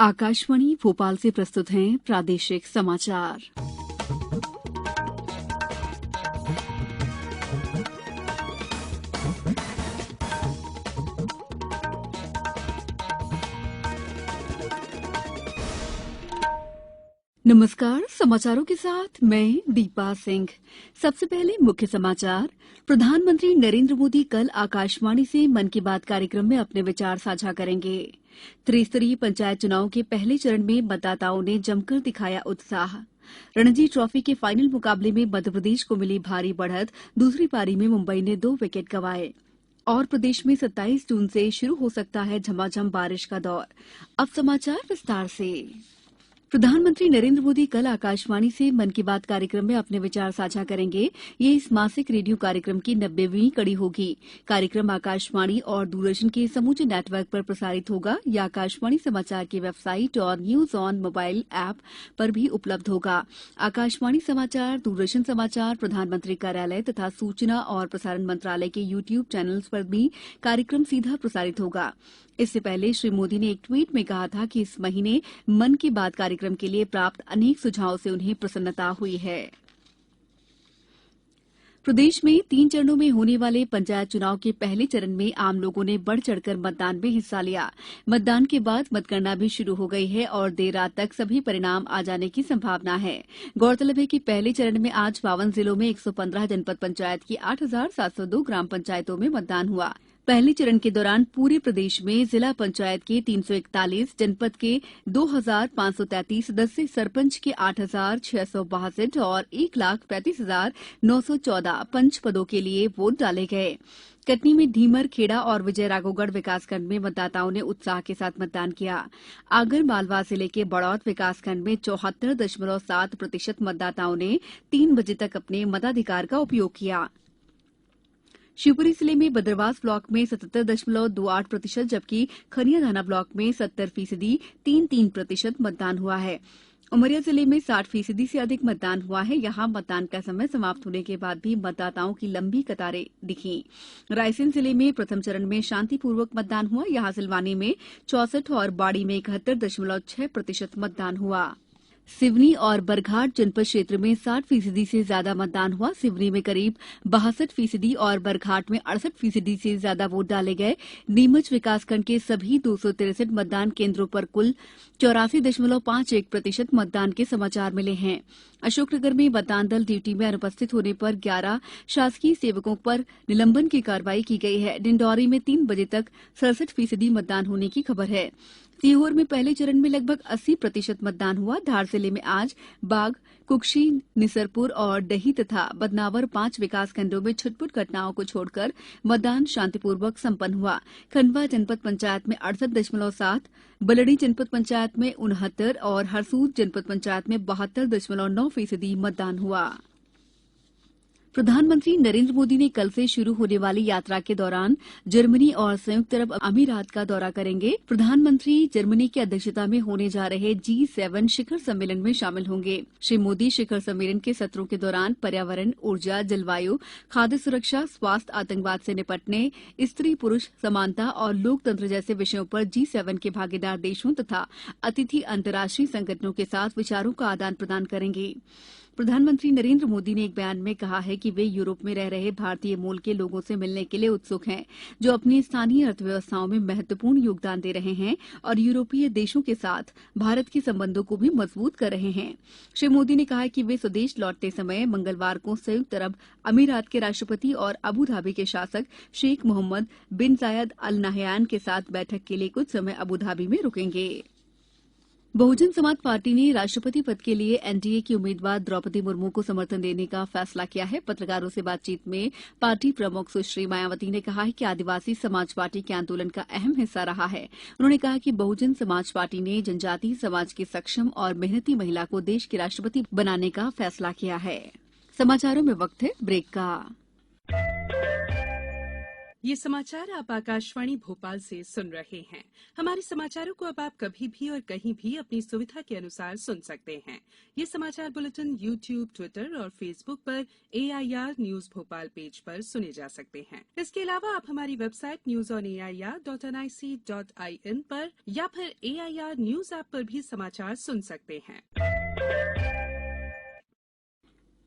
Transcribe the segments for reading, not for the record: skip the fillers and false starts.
आकाशवाणी भोपाल से प्रस्तुत हैं प्रादेशिक समाचार। नमस्कार, समाचारों के साथ मैं दीपा सिंह। सबसे पहले मुख्य समाचार। प्रधानमंत्री नरेंद्र मोदी कल आकाशवाणी से मन की बात कार्यक्रम में अपने विचार साझा करेंगे। त्रिस्तरीय पंचायत चुनाव के पहले चरण में मतदाताओं ने जमकर दिखाया उत्साह। रणजी ट्रॉफी के फाइनल मुकाबले में मध्यप्रदेश को मिली भारी बढ़त। दूसरी पारी में मुंबई ने 2 विकेट गंवाए। और प्रदेश में 27 जून से शुरू हो सकता है झमाझम बारिश का दौर। अब समाचार विस्तार से। प्रधानमंत्री नरेंद्र मोदी कल आकाशवाणी से मन की बात कार्यक्रम में अपने विचार साझा करेंगे। ये इस मासिक रेडियो कार्यक्रम की 90वीं कड़ी होगी। कार्यक्रम आकाशवाणी और दूरदर्शन के समूचे नेटवर्क पर प्रसारित होगा। यह आकाशवाणी समाचार की वेबसाइट और न्यूज ऑन मोबाइल ऐप पर भी उपलब्ध होगा। आकाशवाणी समाचार, दूरदर्शन समाचार, प्रधानमंत्री कार्यालय तथा सूचना और प्रसारण मंत्रालय के यूट्यूब चैनल्स पर भी कार्यक्रम सीधा प्रसारित होगा। इससे पहले श्री मोदी ने एक ट्वीट में कहा था कि इस महीने मन की बात कार्यक्रम के लिए प्राप्त अनेक सुझावों से उन्हें प्रसन्नता हुई है। प्रदेश में 3 चरणों में होने वाले पंचायत चुनाव के पहले चरण में आम लोगों ने बढ़ चढ़कर मतदान में हिस्सा लिया। मतदान के बाद मतगणना भी शुरू हो गई है और देर रात तक सभी परिणाम आ जाने की संभावना है। गौरतलब है कि पहले चरण में आज 52 जिलों में 115 जनपद पंचायत की 8,702 ग्राम पंचायतों में मतदान हुआ। पहले चरण के दौरान पूरे प्रदेश में जिला पंचायत के 341, जनपद के 2,533 सदस्य, सरपंच के 8,662 और 1,35,914 पंच पदों के लिए वोट डाले गए। कटनी में ढीमर, खेड़ा और विजयराघवगढ़ विकासखंड में मतदाताओं ने उत्साह के साथ मतदान किया। आगर मालवा जिले के बड़ौद विकासखंड में 74.7% मतदाताओं ने 3 बजे तक अपने मताधिकार का उपयोग किया। शिवपुरी जिले में बदरवास ब्लॉक में 77.28%, जबकि खनियाधाना ब्लॉक में 70% 3% मतदान हुआ है। उमरिया जिले में 60% से अधिक मतदान हुआ है। यहां मतदान का समय समाप्त होने के बाद भी मतदाताओं की लंबी कतारें दिखीं। रायसेन जिले में प्रथम चरण में शांतिपूर्वक मतदान हुआ। यहां सिलवानी में 64 और बाड़ी में 71.6% मतदान हुआ। सिवनी और बरघाट जनपद क्षेत्र में 60% से ज्यादा मतदान हुआ। सिवनी में करीब 62% और बरघाट में 68% से ज्यादा वोट डाले गए। नीमच विकासखंड के सभी 263 मतदान केंद्रों पर कुल 84.51% मतदान के समाचार मिले हैं। अशोकनगर में मतदान दल ड्यूटी में अनुपस्थित होने पर 11 शासकीय सेवकों पर निलंबन की कार्रवाई की गई है। डिंडौरी में 3 बजे तक 67% मतदान होने की खबर है। सीहोर में पहले चरण में लगभग 80% मतदान हुआ। धार जिले में आज बाग, कुक्षी, निसरपुर और डही तथा बदनावर 5 विकासखंडों में छुटपुट घटनाओं को छोड़कर मतदान शांतिपूर्वक संपन्न हुआ। खंडवा जनपद पंचायत में 68.7, बलड़ी जनपद पंचायत में 69 और हरसूद जनपद पंचायत में 72.9% मतदान हुआ। प्रधानमंत्री नरेंद्र मोदी ने कल से शुरू होने वाली यात्रा के दौरान जर्मनी और संयुक्त अरब अमीरात का दौरा करेंगे। प्रधानमंत्री जर्मनी की अध्यक्षता में होने जा रहे G7 शिखर सम्मेलन में शामिल होंगे। श्री मोदी शिखर सम्मेलन के सत्रों के दौरान पर्यावरण, ऊर्जा, जलवायु, खाद्य सुरक्षा, स्वास्थ्य, आतंकवाद से निपटने, स्त्री पुरुष समानता और लोकतंत्र जैसे विषयों पर G7 के भागीदार देशों तथा अतिथि अंतर्राष्ट्रीय संगठनों के साथ विचारों का आदान प्रदान करेंगे। प्रधानमंत्री नरेंद्र मोदी ने एक बयान में कहा है कि वे यूरोप में रह रहे भारतीय मूल के लोगों से मिलने के लिए उत्सुक हैं, जो अपनी स्थानीय अर्थव्यवस्थाओं में महत्वपूर्ण योगदान दे रहे हैं और यूरोपीय देशों के साथ भारत के संबंधों को भी मजबूत कर रहे हैं। श्री मोदी ने कहा कि वे स्वदेश लौटते समय मंगलवार को संयुक्त अरब अमीरात के राष्ट्रपति और अबू धाबी के शासक शेख मोहम्मद बिन जायद अल नाहयान के साथ बैठक के लिए कुछ समय अबू धाबी में रुकेंगे। बहुजन समाज पार्टी ने राष्ट्रपति पद के लिए एनडीए की उम्मीदवार द्रौपदी मुर्मू को समर्थन देने का फैसला किया है। पत्रकारों से बातचीत में पार्टी प्रमुख सुश्री मायावती ने कहा है कि आदिवासी समाज पार्टी के आंदोलन का अहम हिस्सा रहा है। उन्होंने कहा कि बहुजन समाज पार्टी ने जनजातीय समाज की सक्षम और मेहनती महिला को देश की राष्ट्रपति बनाने का फैसला किया है। समाचारों में वक्त है ब्रेक का। ये समाचार आप आकाशवाणी भोपाल से सुन रहे हैं। हमारे समाचारों को अब आप कभी भी और कहीं भी अपनी सुविधा के अनुसार सुन सकते हैं। ये समाचार बुलेटिन YouTube, ट्विटर और फेसबुक पर AIR न्यूज भोपाल पेज पर सुने जा सकते हैं। इसके अलावा आप हमारी वेबसाइट newsonair.nic.in पर या फिर AIR न्यूज ऐप पर भी समाचार सुन सकते हैं।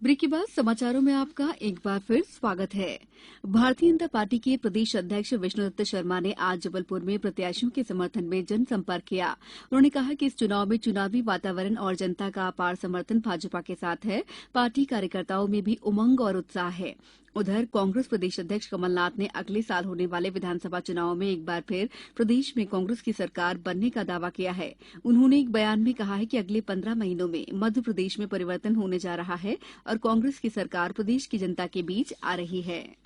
ब्रेक के बाद समाचारों में आपका एक बार फिर स्वागत है। भारतीय जनता पार्टी के प्रदेश अध्यक्ष विष्णुदत्त शर्मा ने आज जबलपुर में प्रत्याशियों के समर्थन में जनसंपर्क किया। उन्होंने कहा कि इस चुनाव में चुनावी वातावरण और जनता का अपार समर्थन भाजपा के साथ है। पार्टी कार्यकर्ताओं में भी उमंग और उत्साह है। उधर कांग्रेस प्रदेश अध्यक्ष कमलनाथ ने अगले साल होने वाले विधानसभा चुनाव में एक बार फिर प्रदेश में कांग्रेस की सरकार बनने का दावा किया है। उन्होंने एक बयान में कहा है कि अगले 15 महीनों में मध्य प्रदेश में परिवर्तन होने जा रहा है और कांग्रेस की सरकार प्रदेश की जनता के बीच आ रही है।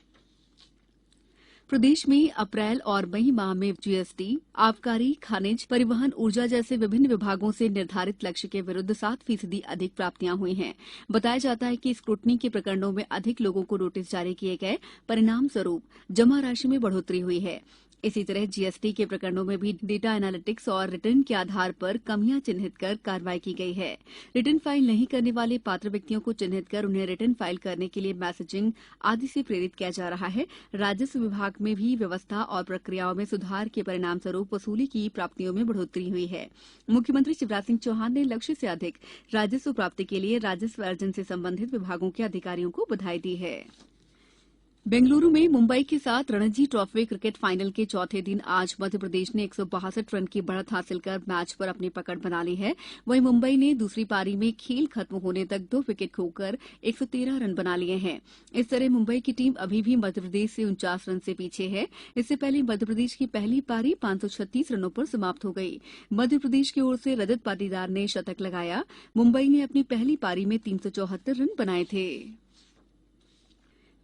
प्रदेश में अप्रैल और मई माह में GST, आबकारी, खनिज, परिवहन, ऊर्जा जैसे विभिन्न विभागों से निर्धारित लक्ष्य के विरुद्ध 7% अधिक प्राप्तियां हुई हैं। बताया जाता है कि स्क्रूटनी के प्रकरणों में अधिक लोगों को नोटिस जारी किए गए। परिणाम स्वरूप जमा राशि में बढ़ोतरी हुई है। इसी तरह GST के प्रकरणों में भी डेटा एनालिटिक्स और रिटर्न के आधार पर कमियां चिन्हित कर कार्रवाई की गई है। रिटर्न फाइल नहीं करने वाले पात्र व्यक्तियों को चिन्हित कर उन्हें रिटर्न फाइल करने के लिए मैसेजिंग आदि से प्रेरित किया जा रहा है। राजस्व विभाग में भी व्यवस्था और प्रक्रियाओं में सुधार के परिणाम स्वरूप वसूली की प्राप्तियों में बढ़ोतरी हुई है। मुख्यमंत्री शिवराज सिंह चौहान ने लक्ष्य से अधिक राजस्व प्राप्ति के लिए राजस्व अर्जन से संबंधित विभागों के अधिकारियों को बधाई दी है। बेंगलुरु में मुंबई के साथ रणजी ट्रॉफी क्रिकेट फाइनल के चौथे दिन आज मध्यप्रदेश ने 162 रन की बढ़त हासिल कर मैच पर अपनी पकड़ बना ली है। वहीं मुंबई ने दूसरी पारी में खेल खत्म होने तक 2 विकेट खोकर 113 रन बना लिए हैं। इस तरह मुंबई की टीम अभी भी मध्यप्रदेश से 49 रन से पीछे है। इससे पहले मध्यप्रदेश की पहली पारी 536 रनों पर समाप्त हो गई। मध्यप्रदेश की ओर से रजत पाटीदार ने शतक लगाया। मुंबई ने अपनी पहली पारी में 374 रन बनाए थे।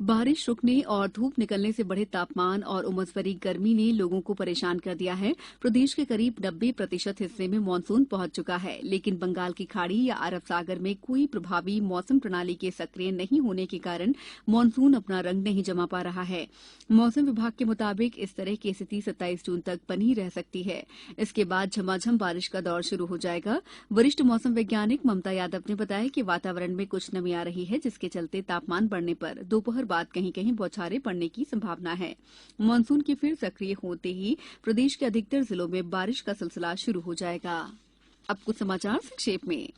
बारिश रुकने और धूप निकलने से बढ़े तापमान और उमस भरी गर्मी ने लोगों को परेशान कर दिया है। प्रदेश के करीब 90% हिस्से में मानसून पहुंच चुका है, लेकिन बंगाल की खाड़ी या अरब सागर में कोई प्रभावी मौसम प्रणाली के सक्रिय नहीं होने के कारण मानसून अपना रंग नहीं जमा पा रहा है। मौसम विभाग के मुताबिक इस तरह की स्थिति 27 जून तक बनी रह सकती है। इसके बाद झमाझम बारिश का दौर शुरू हो जाएगा। वरिष्ठ मौसम वैज्ञानिक ममता यादव ने बताया कि वातावरण में कुछ नमी आ रही है, जिसके चलते तापमान बढ़ने पर दोपहर बाद कहीं कहीं बौछारें पड़ने की संभावना है। मानसून के फिर सक्रिय होते ही प्रदेश के अधिकतर जिलों में बारिश का सिलसिला शुरू हो जाएगा। अब कुछ समाचार संक्षेप में।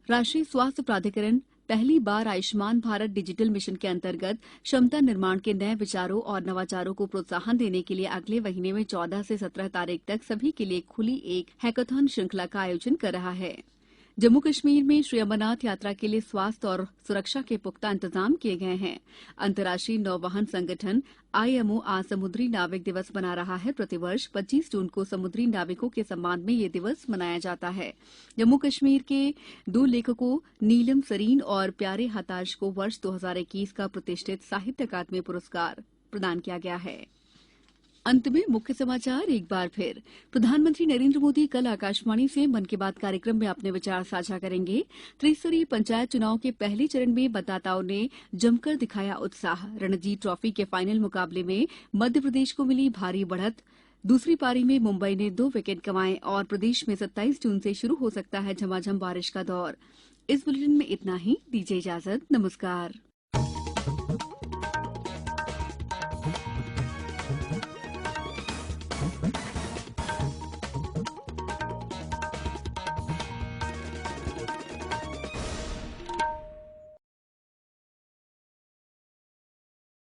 राष्ट्रीय स्वास्थ्य प्राधिकरण पहली बार आयुष्मान भारत डिजिटल मिशन के अंतर्गत क्षमता निर्माण के नए विचारों और नवाचारों को प्रोत्साहन देने के लिए अगले महीने में 14 से 17 तारीख तक सभी के लिए खुली एक हैकाथॉन श्रृंखला का आयोजन कर रहा है। जम्मू कश्मीर में श्री अमरनाथ यात्रा के लिए स्वास्थ्य और सुरक्षा के पुख्ता इंतजाम किए गए हैं। अंतर्राष्ट्रीय नौवहन संगठन IMO आज समुद्री नाविक दिवस मना रहा है। प्रतिवर्ष 25 जून को समुद्री नाविकों के सम्मान में ये दिवस मनाया जाता है। जम्मू कश्मीर के 2 लेखकों नीलम सरीन और प्यारे हताश को वर्ष 2021 का प्रतिष्ठित साहित्य अकादमी पुरस्कार प्रदान किया गया है। अंत में मुख्य समाचार एक बार फिर। प्रधानमंत्री नरेंद्र मोदी कल आकाशवाणी से मन की बात कार्यक्रम में अपने विचार साझा करेंगे। त्रिस्तरीय पंचायत चुनाव के पहले चरण में मतदाताओं ने जमकर दिखाया उत्साह। रणजी ट्रॉफी के फाइनल मुकाबले में मध्यप्रदेश को मिली भारी बढ़त। दूसरी पारी में मुंबई ने 2 विकेट गंवाए और प्रदेश में 27 जून से शुरू हो सकता है झमाझम बारिश का दौर। इस बुलेटिन में इतना ही। दीजिए इजाजत। नमस्कार।